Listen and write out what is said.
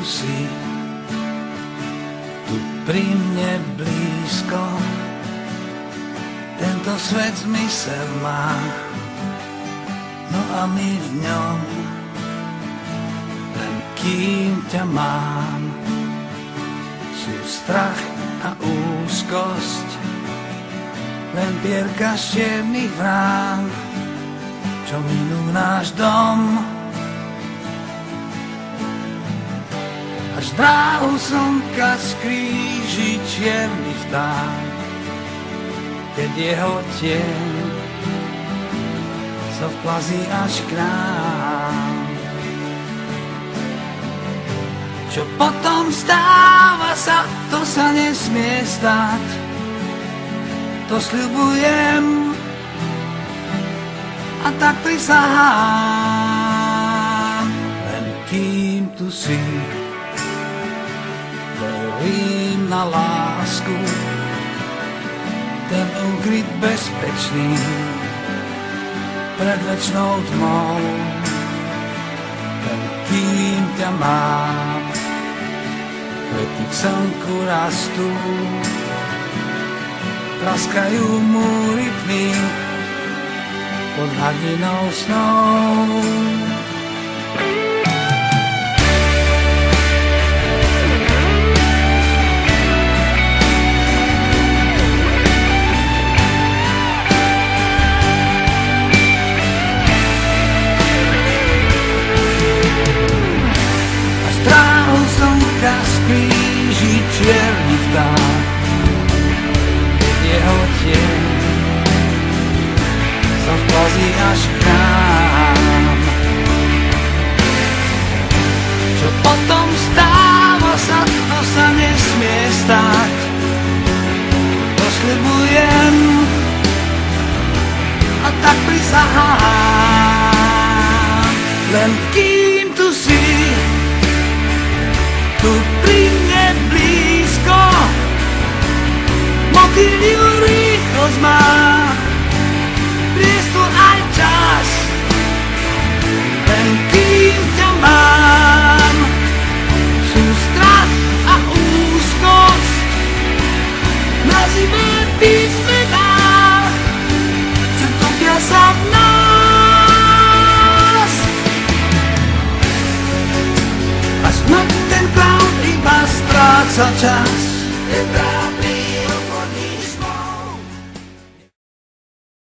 tu si, tu pri mne blízko. Tento svet zmysel má, no a my v ňom, len kým ťa mám. Sú strach a úzkosť, len pierka z čiernych vrán, čo minú náš dom. Až dráhu slnka skríži čierny vták, keď jeho tieň sa vplazí až k nám. Čo potom stáva sa, to sa nesmie stať, to sľubujem a tak prisahám. Len kým tu si, verím na lásku, ten ukryt bezpečný pred večnou tmou. Len kým ťa mám, kvety k slnku rastú, praskajú múry tmy pod hladinou snou. Skríži čierny vták, keď jeho tieň sa vplazí až k nám. Čo potom stáva sa, to sa nesmie stať, to sľubujem a tak prisahám. Len kým tu si, tu pri mne blízko, motýliu rýchlosť má.